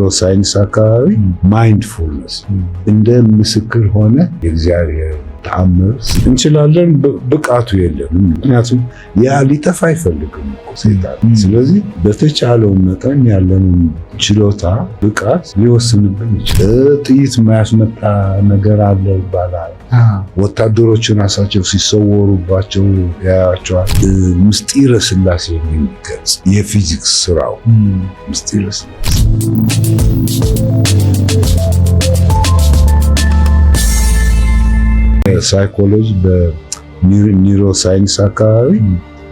ኒውሮሳይንስ አካባቢ ማይንድፉልነስ እንደ ምስክር ሆነ የእግዚአብሔር ተአምር እንችላለን። ብቃቱ የለንም። ምክንያቱም ያ ሊጠፋ አይፈልግም እኮ ሰይጣን። ስለዚህ በተቻለው መጠን ያለንን ችሎታ ብቃት ሊወስንብን ይችላል። ጥይት የማያስመጣ ነገር አለ ይባላል። ወታደሮቹ ራሳቸው ሲሰወሩባቸው ያያቸዋል። ምስጢረ ሥላሴ የሚገልጽ የፊዚክስ ስራው ምስጢረ ሥላሴ ሳይኮሎጂ በኒውሮሳይንስ አካባቢ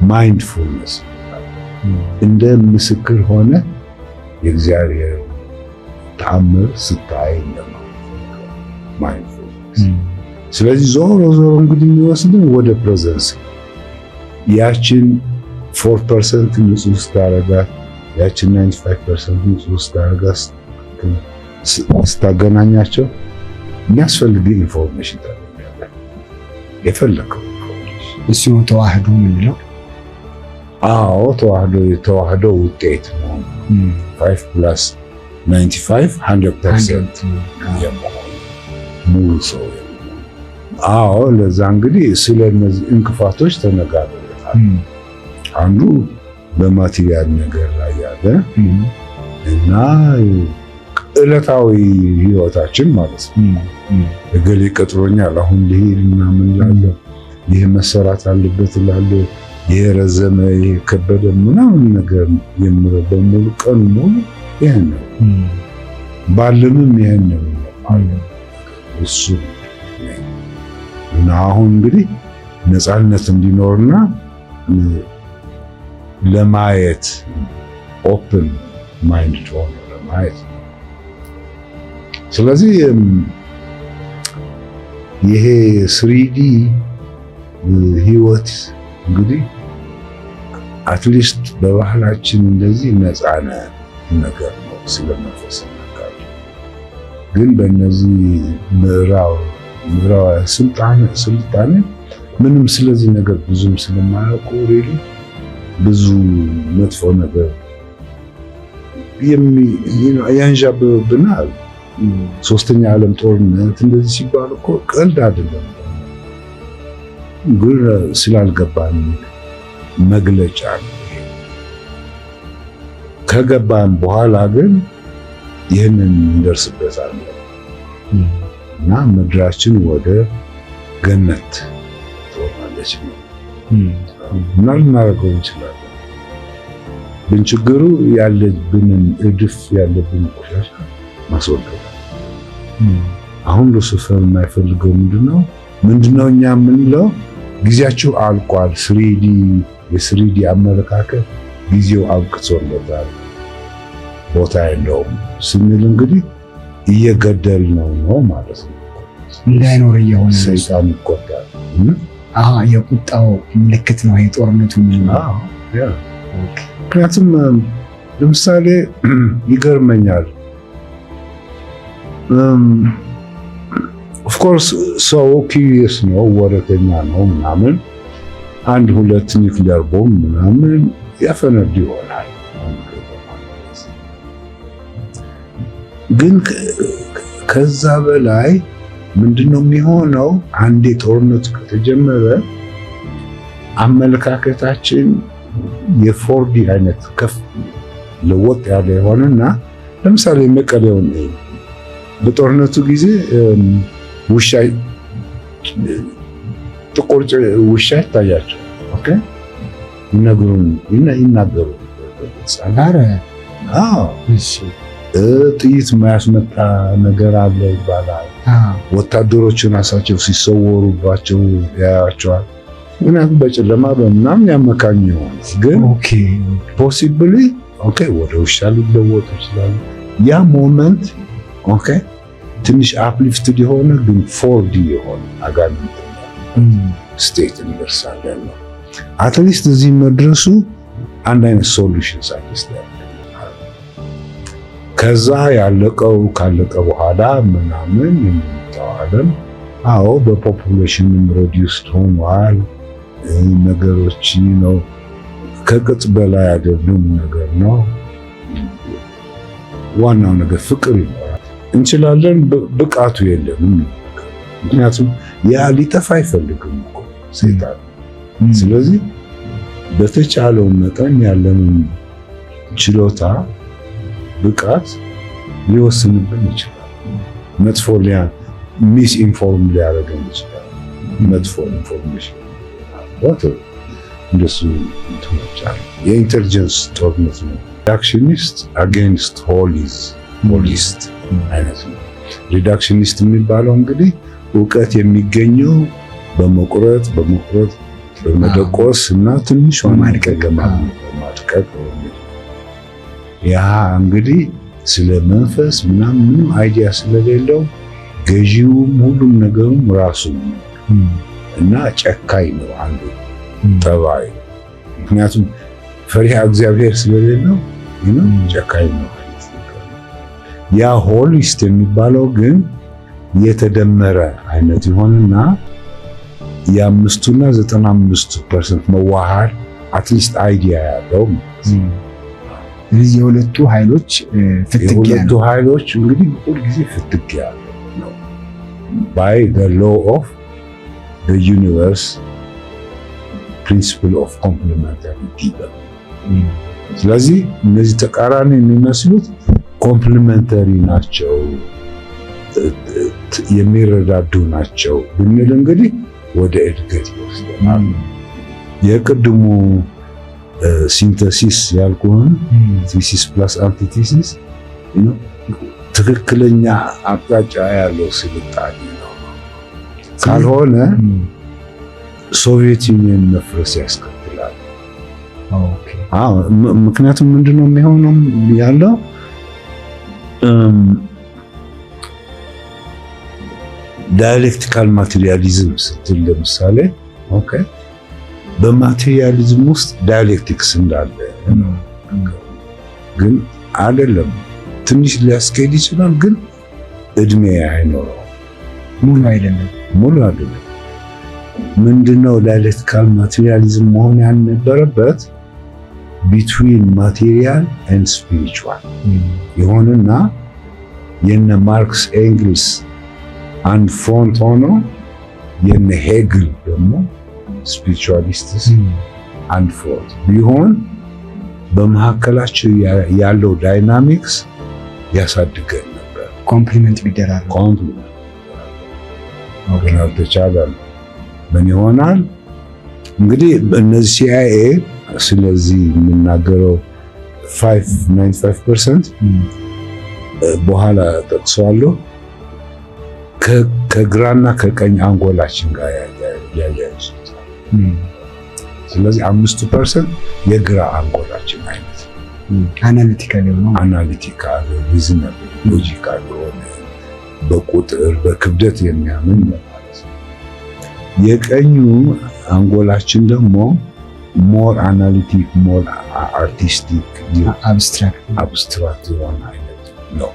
ማይንድፉልነስ እንደ ምስክር ሆነ የእግዚአብሔር ተአምር ስታይ ማይንድፉልነስ። ስለዚህ ዞሮ እንግዲህ የሚወስድን ወደ ፕሬዘንስ ያችን 4% ንጹህ ስታረጋት ያችን 95% ንጹህ ስታረጋት ስታገናኛቸው የሚያስፈልግ ኢንፎርሜሽን የፈለከው እሱ ተዋህዶ ምንለው? አዎ ተዋህዶ ውጤት ነው። 5+95 100% ሙሉ ሰው። አዎ ለዛ እንግዲህ ስለ እነዚህ እንቅፋቶች ተነጋግረናል። አንዱ በማቴሪያል ነገር ላይ ያለ እና ዕለታዊ ህይወታችን ማለት ነው። እገሌ ቀጥሮኛል አሁን ልሄድ ምናምን እላለሁ፣ ይሄ መሰራት አለበት እላለሁ፣ ይሄ ረዘመ፣ ይሄ ከበደ ምናምን ነገር የምለው በሙሉ ቀኑ ሙሉ ይሄን ነው ባልምም ይሄን ነው እሱ እና አሁን እንግዲህ ነፃነት እንዲኖርና ለማየት ኦፕን ማይንድ ሆኖ ለማየት። ስለዚህ ይሄ 3D ህይወት እንግዲህ አትሊስት በባህላችን እንደዚህ ነፃነ ነገር ነው ስለመንፈስ ነገር። ግን በእነዚህ ምዕራብ ስልጣኔ ምንም ስለዚህ ነገር ብዙም ስለማያውቁ ሪሊ ብዙ መጥፎ ነገር ያንዣብብናል። ሶስተኛ ዓለም ጦርነት እንደዚህ ሲባል እኮ ቀልድ አይደለም። ግን ስላልገባን መግለጫ ነው። ከገባን በኋላ ግን ይህንን እንደርስበታለን እና ምድራችን ወደ ገነት ትሆናለች ነው እና ልናደርገው እንችላለን። ግን ችግሩ ያለብንን እድፍ ያለብን ቆሻሻ ማስወገድ። አሁን ሉሲፈር የማይፈልገው ምንድነው? እኛ የምንለው ጊዜያችሁ አልቋል፣ የስሪዲ አመለካከት ጊዜው አብቅቶለታል፣ ቦታ የለውም ስንል እንግዲህ እየገደል ነው ማለት ነው። እንዳይኖር እየሆነ ሰይጣን ይቆጣል። የቁጣው ምልክት ነው የጦርነቱ ምክንያቱም ለምሳሌ ይገርመኛል። ኦፍኮርስ ሰው ኪሪየስ ነው፣ ወረተኛ ነው ምናምን፣ አንድ ሁለት ኒውክሊየር ቦምብ ምናምን ያፈነድ ይሆናል። ግን ከዛ በላይ ምንድነው የሚሆነው? አንዴ ጦርነቱ ከተጀመረ አመለካከታችን የፎርዲ አይነት ከፍ ለወጥ ያለ የሆነና ለምሳሌ መቀሌውን በጦርነቱ ጊዜ ውሻ ጥቁር ውሻ ይታያቸው ይናገሩ ጥይት የማያስመጣ ነገር አለ ይባላል። ወታደሮቹ ራሳቸው ሲሰወሩባቸው ያያቸዋል። ምክንያቱም በጨለማ በምናምን ያመካኙ ይሆናል። ግን ፖሲብሊ ወደ ውሻ ሊለወጡ ይችላሉ። ያ ሞመንት ትንሽ አፕሊፍትድ የሆነ ግን 4D የሆነ አጋንንት ስቴት እንደርሳለን ነው። አትሊስት እዚህ መድረሱ አንድ አይነት ሶሉሽን ሳይንስ ከዛ ካለቀ በኋላ ምናምን የሚመጣው ዓለም በፖፑሌሽንም ሬዲዩስድ ሆኗል። ነገሮች ከቅጽ በላይ አይደሉም ነገር ነው። ዋናው ነገር ፍቅር ይኖራል። እንችላለን፣ ብቃቱ የለንም። ምክንያቱም ያ ሊጠፋ አይፈልግም እኮ ሰይጣን። ስለዚህ በተቻለው መጠን ያለንን ችሎታ ብቃት ሊወስንብን ይችላል። መጥፎ ሚስ ኢንፎርም ሊያደርገን ይችላል። መጥፎ ኢንፎርሜሽን እንደሱ እንትኖች አሉ። የኢንቴሊጀንስ ጦርነት ነው። ሪዳክሽኒስት አጌንስት ሆሊስት አይነት ነው። ሪዳክሽኒስት የሚባለው እንግዲህ እውቀት የሚገኘው በመቁረጥ በመደቆስ እና ትንሽ ማድቀቅ ያ እንግዲህ ስለ መንፈስ ምንም አይዲያ ስለሌለው ገዢውም ሁሉም ነገሩም ራሱ እና ጨካኝ ነው አንዱ ጠባይ። ምክንያቱም ፈሪሃ እግዚአብሔር ስለሌለው ጨካኝ ነው። ያ ሆሊስት የሚባለው ግን የተደመረ አይነት ይሆንና የ5% እና 95% መዋሃድ አትሊስት አይዲያ ያለው ስለዚህ የሁለቱ ኃይሎች እንግዲህ ሁልጊዜ ፍትጊያ ነው። by the law of the universe principle of complementarity። ስለዚህ እነዚህ ተቃራኒ የሚመስሉት ኮምፕሊመንተሪ ናቸው፣ የሚረዳዱ ናቸው ብንል እንግዲህ ወደ እድገት ይወስደናል። የቅድሙ ሲንተሲስ ያልኩህን ቲሲስ ፕላስ አንቲቲሲስ ትክክለኛ አቅጣጫ ያለው ስልጣኔ ነው። ካልሆነ ሶቪየት ዩኒየን መፍረስ ያስከትላል። ምክንያቱም ምንድነው የሚሆነው ያለው ዳይሌክቲካል ማቴሪያሊዝም ስትል ለምሳሌ በማቴሪያሊዝም ውስጥ ዳይሌክቲክስ እንዳለ ግን አይደለም። ትንሽ ሊያስኬድ ይችላል፣ ግን እድሜ አይኖረው። ሙሉ አይደለም። ምንድነው ዳይሌክቲካል ማቴሪያሊዝም መሆን ያልነበረበት ቢትዊን ማቴሪያል ኤንድ ስፒሪቹዋል ይሆንና የነ ማርክስ ኤንግልስ አንድ ፍሮንት ሆኖ የነ ሄግል ደግሞ ስፒሪቹዋሊስትስ አንድ ፍሮንት ቢሆን በመካከላቸው ያለው ዳይናሚክስ ያሳድገን ነበር። ኮምፕሊመንት ቢደራረግ ግን አልተቻለም። ምን ይሆናል እንግዲህ እነዚህ ሲአይኤ ስለዚህ የምናገረው 95% በኋላ ጠቅሰዋለሁ ከግራና ከቀኝ አንጎላችን ጋር ያያይዙታል። ስለዚህ 5% የግራ አንጎላችን አይነት አናሊቲካል ሪዝነብል ሎጂካል የሆነ በቁጥር በክብደት የሚያምን ማለት ነው። የቀኙ አንጎላችን ደግሞ ሞር አናሊቲክ ሞር አርቲስቲክ አብስትራክት የሆነ አይነት ነው።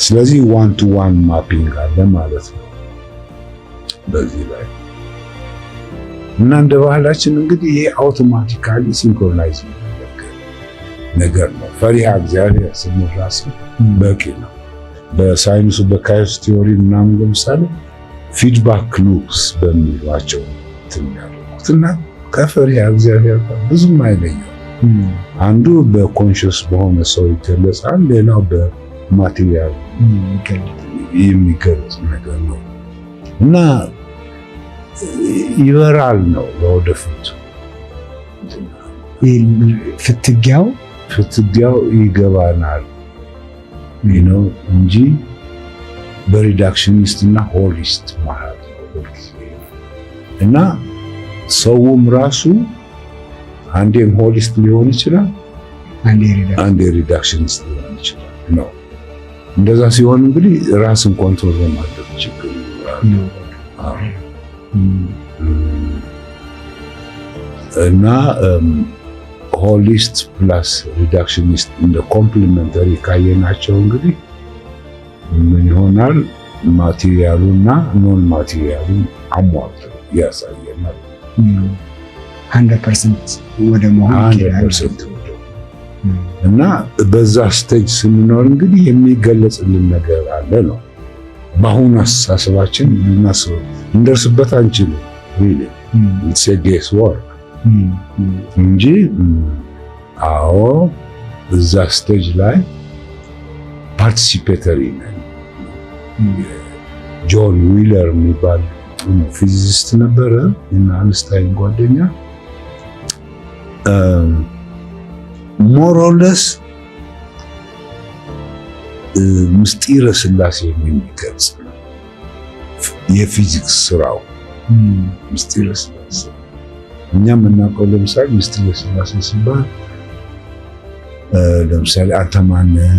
ስለዚህ ዋን ቱ ዋን ማፒንግ አለ ማለት ነው በዚህ ላይ እና እንደ ባህላችን እንግዲህ ይሄ አውቶማቲካሊ ሲንክሮናይዝ ነገር ነው። ፈሪሃ እግዚአብሔር ስንል ራሱ በቂ ነው። በሳይንሱ በካዮስ ቲዮሪ ምናምን ለምሳሌ ፊድባክ ሉፕስ በሚሏቸው ትኛለትና ከፈሪሃ እግዚአብሔር ጋር ብዙም አይለየም። አንዱ በኮንሽስ በሆነ ሰው ይገለጻል፣ ሌላው በማቴሪያል የሚገለጽ ነገር ነው እና ይበራል ነው ለወደፊቱ ፍትጊያው ይገባናል ነው እንጂ በሪዳክሽኒስት እና ሆሊስት ማለት ነው። እና ሰውም ራሱ አንዴም ሆሊስት ሊሆን ይችላል፣ አንዴ ሪዳክሽኒስት ሊሆን ይችላል ነው። እንደዛ ሲሆን እንግዲህ ራስን ኮንትሮል ማድረግ ችግር ነው እና ሆሊስት ፕላስ ሪዳክሽኒስት እንደ ኮምፕሊመንተሪ ካየናቸው እንግዲህ ምን ይሆናል? ማቴሪያሉና ኖን ማቴሪያሉን አሟልቶ ያሳየናል። 100% ወደ መሆን 100% እና በዛ ስቴጅ ስንኖር እንግዲህ የሚገለጽልን ነገር አለ ነው። በአሁኑ አስተሳሰባችን እንደርስበት አንችልም። ሪሊ ኢትስ ኤ ጌስ ወርክ እንጂ አዎ እዛ ስቴጅ ላይ ፓርቲሲፔተሪ ነን። ጆን ዊለር የሚባል ፊዚሲስት ነበረ እና አንስታይን ጓደኛ ሞር ኦር ለስ ምስጢረ ሥላሴ የሚገልጽ ነው የፊዚክስ ስራው። ምስጢረ ሥላሴ እኛ የምናውቀው ለምሳሌ ምስጢረ ሥላሴ ሲባል ለምሳሌ አንተ ማነህ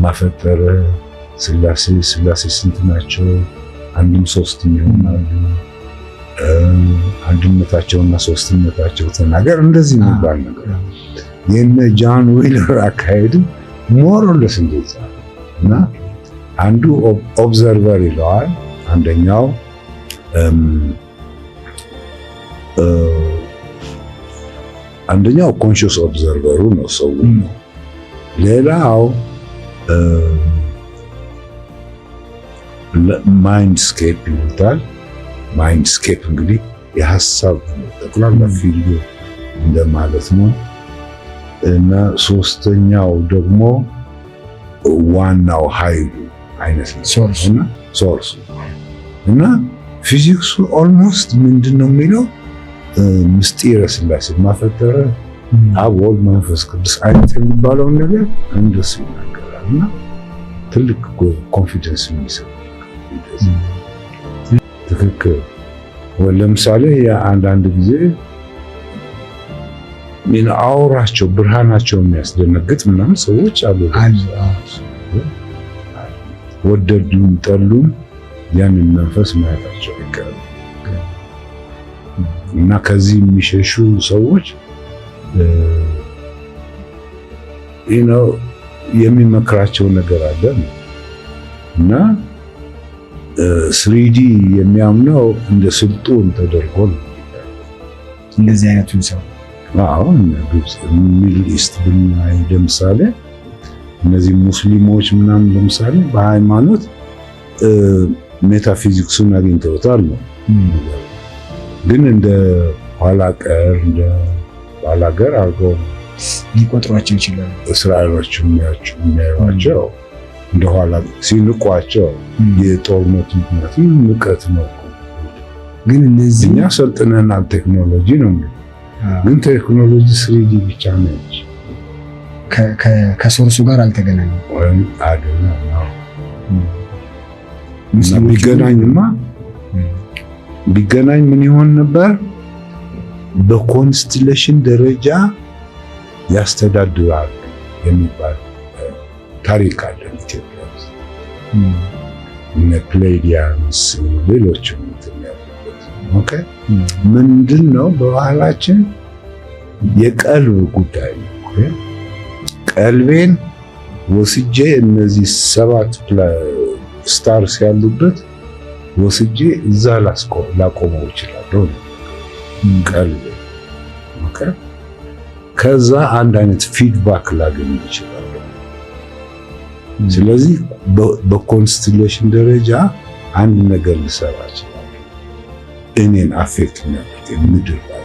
ማፈጠረ ሥላሴ ስንት ናቸው? አንድም ሶስትም ይሆናሉ። አንድነታቸውና ሶስትነታቸው ተናገር፣ እንደዚህ የሚባል ነገር። የነ ጃን ዊለር አካሄድ ሞር ኦር ለስ እንደዛ እና አንዱ ኦብዘርቨር ይለዋል፣ አንደኛው ኮንሽስ ኦብዘርቨሩ ነው ሰው ነው። ሌላው ማይንድስኬፕ ይሉታል። ማይንድስኬፕ እንግዲህ የሀሳብ ጠቅላላ ፊልዱ እንደማለት ነው። እና ሶስተኛው ደግሞ ዋናው ኃይሉ አይነት ነው ሶርሱ። እና ፊዚክሱ ኦልሞስት ምንድነው የሚለው ምስጢረ ሥላሴ ማፈጠረ አብ ወልድ መንፈስ ቅዱስ አይነት የሚባለውን ነገር እንደሱ ይናገራል። እና ትልቅ ኮንፊደንስ የሚሰጥ ትክክል። ለምሳሌ አንዳንድ ጊዜ አውራቸው ብርሃናቸው የሚያስደነግጥ ምናምን ሰዎች አሉ። ወደዱም ጠሉም ያንን መንፈስ ማየታቸው አይቀርም እና ከዚህ የሚሸሹ ሰዎች የሚመክራቸው ነገር አለ እና ስሪዲ የሚያምነው እንደ ስልጡን ተደርጎ ነው። እንደዚህ አይነቱን ሰው አሁን ግብጽ ሚድል ኢስት ብናይ ለምሳሌ እነዚህ ሙስሊሞች ምናምን ለምሳሌ በሃይማኖት ሜታፊዚክሱን አግኝተውታል ነው። ግን እንደ ኋላ ቀር እንደ ባላገር አድርገው ሊቆጥሯቸው ይችላሉ። እስራኤሎች የሚያዩዋቸው እንደኋላ ሲንቋቸው የጦርነት ምክንያት ንቀት ነው። ግን እነዚህ እኛ ሰልጥነናል ቴክኖሎጂ ነው። ግን ቴክኖሎጂ ስሪዲ ብቻ ነች። ከሶርሱ ጋር አልተገናኘም ወይም አይደለም። ቢገናኝ ምን ይሆን ነበር? በኮንስቲሌሽን ደረጃ ያስተዳድራል የሚባል ታሪክ አለ ኢትዮጵያ ውስጥ። እነ ፕሌይዲያንስ ሌሎችም ኦኬ። ምንድነው በባህላችን የቀልብ ጉዳይ ነው። ቀልቤን ወስጄ እነዚህ 7 ስታርስ ያሉበት ወስጄ እዛ ላቆመው እችላለሁ። ቀልቤ ኦኬ። ከዛ አንድ አይነት ፊድባክ ላገኝ እችላለሁ። ስለዚህ በኮንስቲሌሽን ደረጃ አንድ ነገር ልሰራ እችላለሁ። እኔን አፌክት የሚያደርግ ምድር ላይ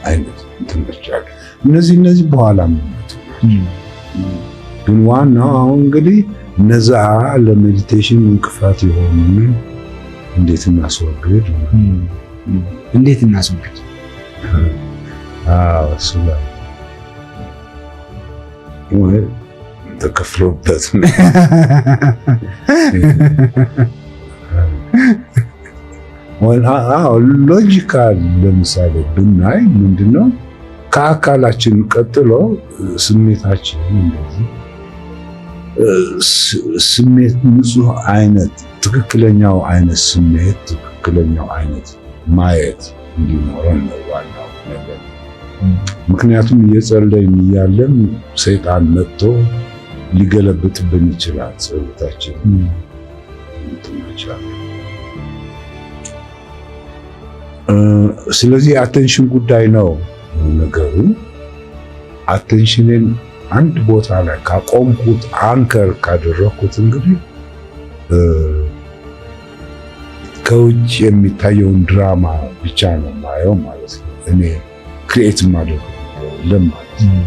አይነት ትምህርት አለ። እነዚህ በኋላ ምንት ግን ዋናው አሁን እንግዲህ እነዛ ለሜዲቴሽን እንቅፋት የሆኑን እንዴት እናስወግድ? እሱ ላይ ወይ ተከፍሎበት ሎጂካል ለምሳሌ ብናይ ምንድነው ከአካላችን ቀጥሎ ስሜታችን እንደዚህ ስሜት ንጹህ አይነት ትክክለኛው አይነት ስሜት ትክክለኛው አይነት ማየት እንዲኖረን ነው ዋናው ነገር። ምክንያቱም እየጸለይን እያለን ሰይጣን መጥቶ ሊገለብጥብን ይችላል ጸሎታችን ይችላል። ስለዚህ አቴንሽን ጉዳይ ነው። ነገሩ አቴንሽንን አንድ ቦታ ላይ ካቆምኩት አንከር ካደረኩት እንግዲህ ከውጭ የሚታየውን ድራማ ብቻ ነው ማየው ማለት ነው። እኔ ክሪኤት ማድረግ የለም ማለት ነው።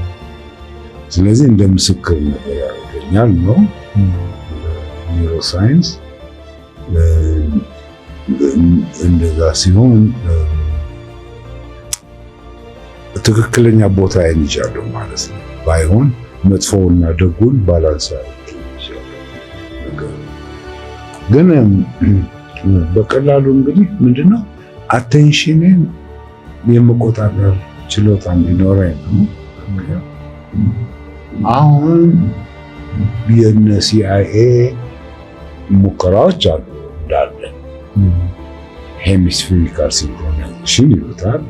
ስለዚህ እንደ ምስክር ነገር ያደርገኛል ነው ኒውሮሳይንስ። እንደዛ ሲሆን ትክክለኛ ቦታ ይይዛለሁ ማለት ነው። ባይሆን መጥፎውና ደጉን ባላንስ ይይዛለሁ። ግን በቀላሉ እንግዲህ ምንድነው አቴንሽንን የመቆጣጠር ችሎታ እንዲኖረኝ ነው። አሁን የነ ሲአይኤ ሙከራዎች አሉ እንዳለ ሄሚስፌሪካል ሲንክሮናይዜሽን ይሉታል።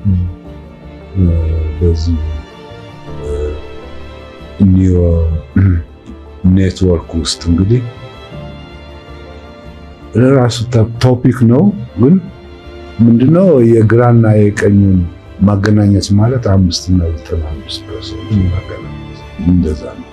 በዚህ ኒውሮ ኔትወርክ ውስጥ እንግዲህ ለራሱ ቶፒክ ነው። ግን ምንድነው የግራና የቀኙን ማገናኘት ማለት 5 እና 95% ማገናኘት እንደዛ ነው።